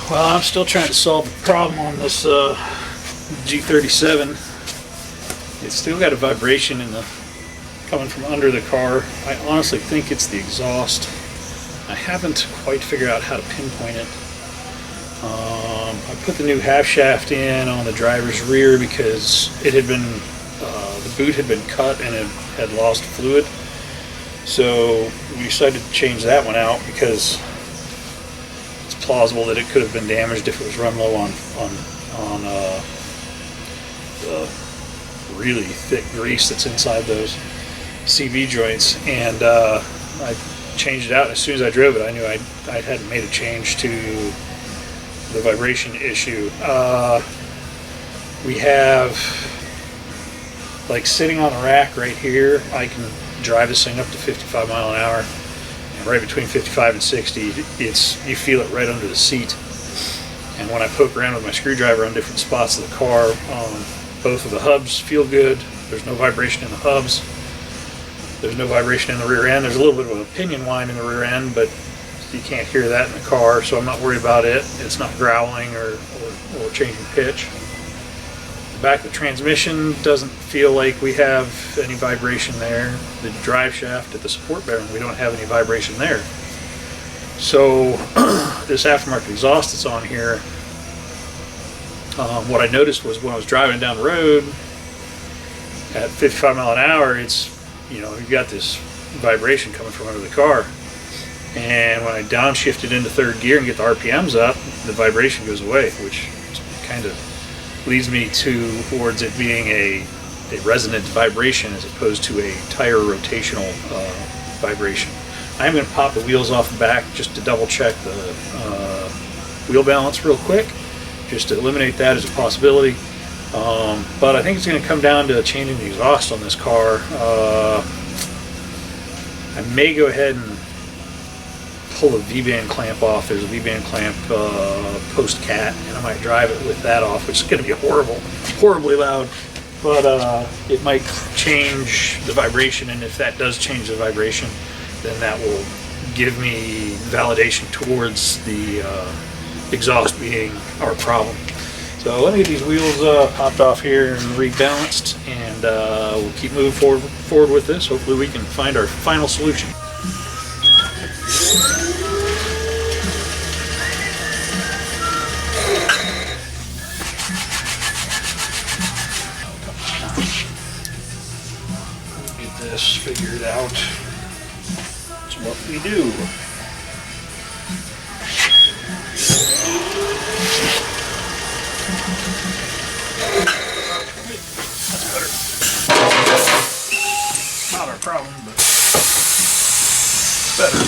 Well, I'm still trying to solve the problem on this G37. It's still got a vibration coming from under the car. I honestly think it's the exhaust. I haven't quite figured out how to pinpoint it. I put the new half shaft in on the driver's rear because it had been the boot had been cut and it had lost fluid. So we decided to change that one out because it's plausible that it could have been damaged if it was run low on the really thick grease that's inside those CV joints. And I changed it out. As soon as I drove it, I knew I hadn't made a change to the vibration issue. We have, like, sitting on the rack right here, I can drive this thing up to 55 mile an hour, and right between 55 and 60, you feel it right under the seat. And when I poke around with my screwdriver on different spots of the car, both of the hubs feel good. There's no vibration in the hubs. There's no vibration in the rear end. There's a little bit of a pinion whine in the rear end, but you can't hear that in the car, so I'm not worried about it. It's not growling or changing pitch. The back of the transmission doesn't feel like we have any vibration there. The drive shaft at the support bearing, we don't have any vibration there. So this aftermarket exhaust that's on here, what I noticed was when I was driving down the road at 55 mile an hour, it's, you've got this vibration coming from under the car. And when I downshifted into third gear and get the RPMs up, the vibration goes away, which kind of leads me towards it being a resonant vibration as opposed to a tire rotational vibration. I'm going to pop the wheels off the back just to double check the wheel balance real quick, just to eliminate that as a possibility. But I think it's going to come down to changing the exhaust on this car. I may go ahead and pull the V-band clamp off. There's a V-band clamp post-cat, and I might drive it with that off, which is going to be horribly loud, but it might change the vibration, and if that does change the vibration, then that will give me validation towards the exhaust being our problem. So let me get these wheels popped off here and rebalanced, and we'll keep moving forward with this. Hopefully we can find our final solution. Get this figured out. That's what we do. That's better. Not our problem, but it's better.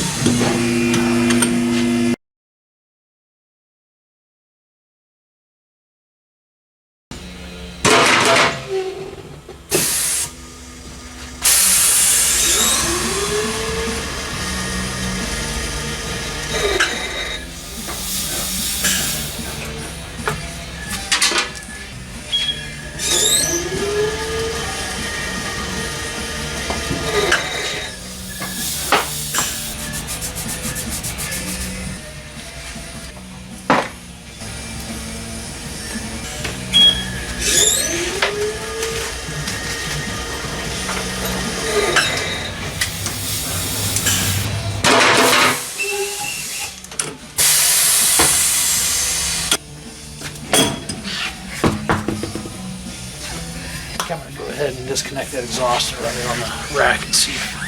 I'm going to go ahead and disconnect that exhaust and run it on the rack and see if my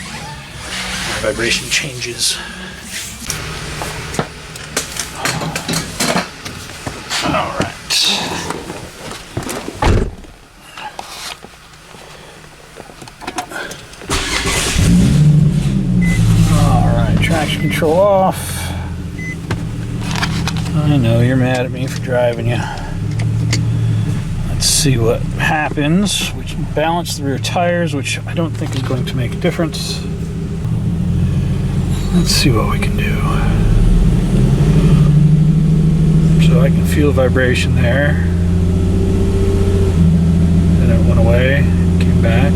vibration changes. Alright, traction control off. I know you're mad at me for driving you. Let's see what happens. We can balance the rear tires, which I don't think is going to make a difference. Let's see what we can do. So I can feel vibration there. Then it went away, came back.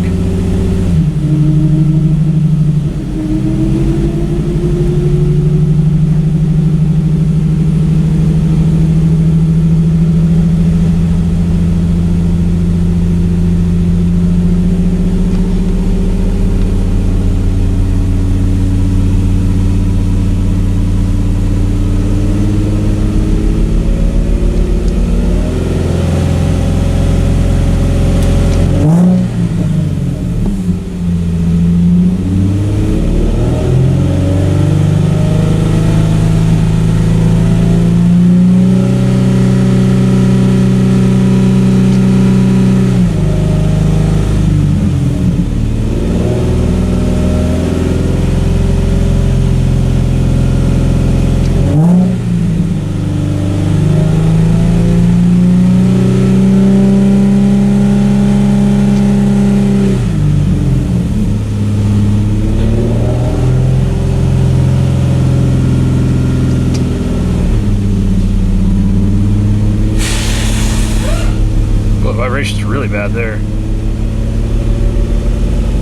vibrations are really bad there. You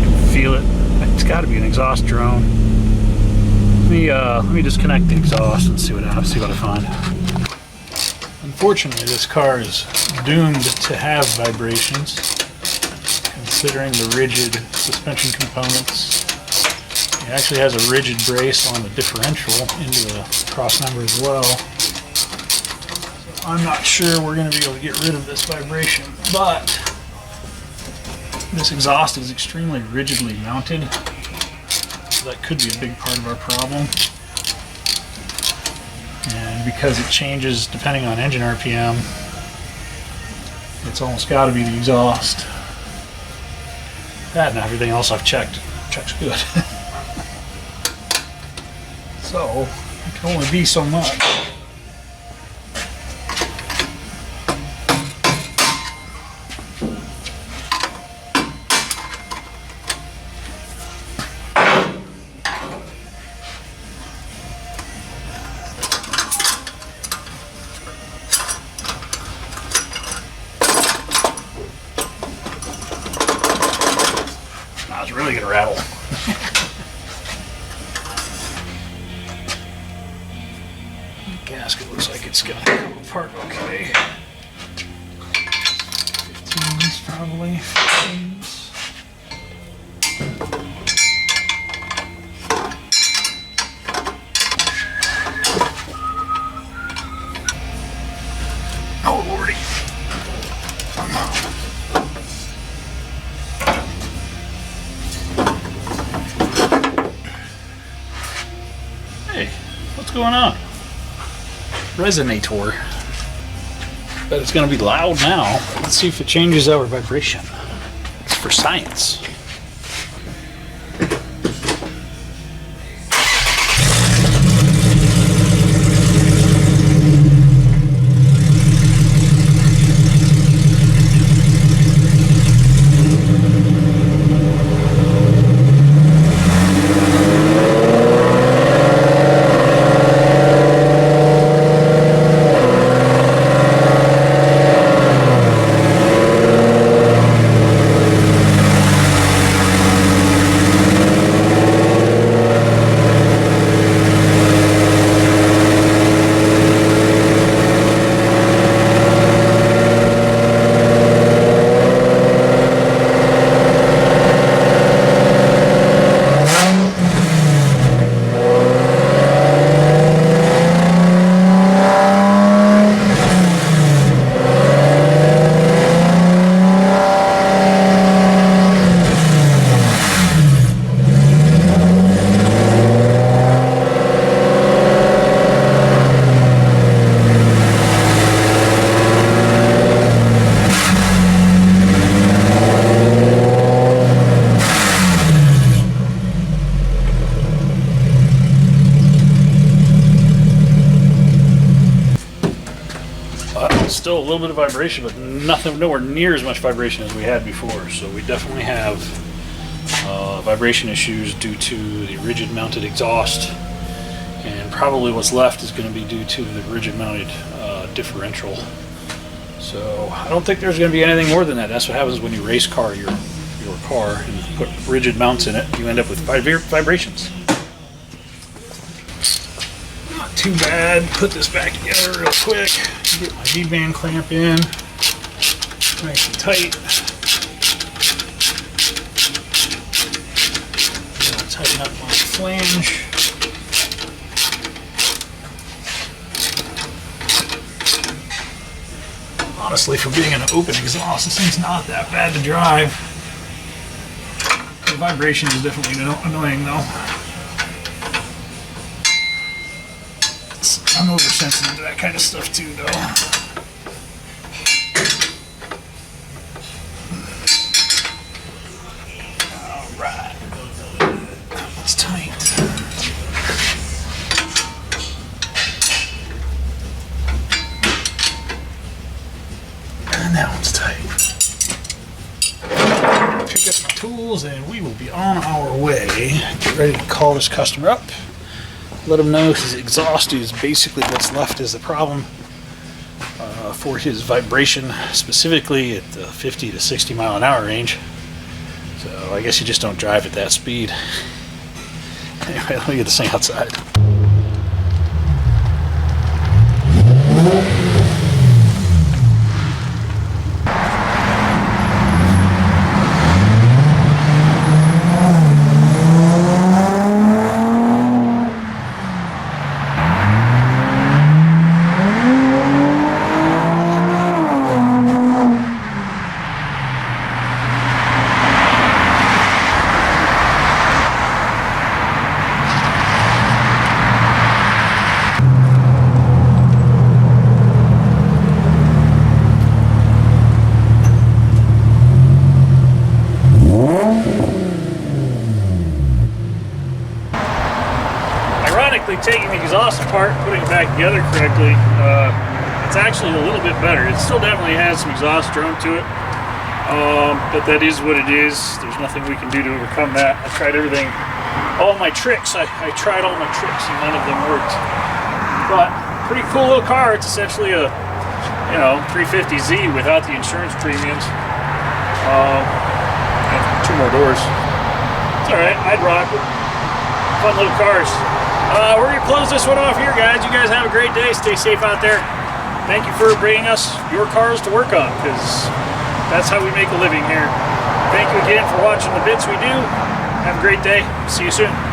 can feel it. It's got to be an exhaust drone. Let me disconnect the exhaust and see what I find. Unfortunately, this car is doomed to have vibrations, considering the rigid suspension components. It actually has a rigid brace on the differential into the cross member as well. So I'm not sure we're going to be able to get rid of this vibration, but this exhaust is extremely rigidly mounted, so that could be a big part of our problem. And because it changes depending on engine RPM, it's almost got to be the exhaust. That and everything else I've checked checks good. So it can only be so much. Now it's really gonna rattle. Gasket looks like it's gonna come apart okay. 15s probably. 15s. Oh lordy. Hey, what's going on? Resonator. Bet it's going to be loud now. Let's see if it changes our vibration. It's for science. Still a little bit of vibration, but nowhere near as much vibration as we had before. So we definitely have vibration issues due to the rigid mounted exhaust, and probably what's left is going to be due to the rigid mounted differential. So I don't think there's going to be anything more than that. That's what happens when you race car your car and put rigid mounts in it. You end up with vibrations. Not too bad. Put this back together real quick. Get my V-band clamp in, nice and tight. I'll tighten up my flange. Honestly, for being an open exhaust, this thing's not that bad to drive. The vibration is definitely annoying though. I'm oversensitive to that kind of stuff too, though. Alright. It's tight. And now it's tight. Pick up my tools and we will be on our way. Get ready to call this customer up. Let him know his exhaust is basically what's left is the problem. for his vibration, specifically at the 50 to 60 mile an hour range. So I guess you just don't drive at that speed. Anyway, let me get this thing outside. Taking the exhaust apart, putting it back together correctly, it's actually a little bit better. It still definitely has some exhaust drone to it, but that is what it is. There's nothing we can do to overcome that. I tried everything, all my tricks. I tried all my tricks and none of them worked. But pretty cool little car. It's essentially a 350Z without the insurance premiums. And 2 more doors. It's all right. I'd rock it. Fun little cars. We're going to close this one off here, guys. You guys have a great day. Stay safe out there. Thank you for bringing us your cars to work on, because that's how we make a living here. Thank you again for watching the bits we do. Have a great day. See you soon.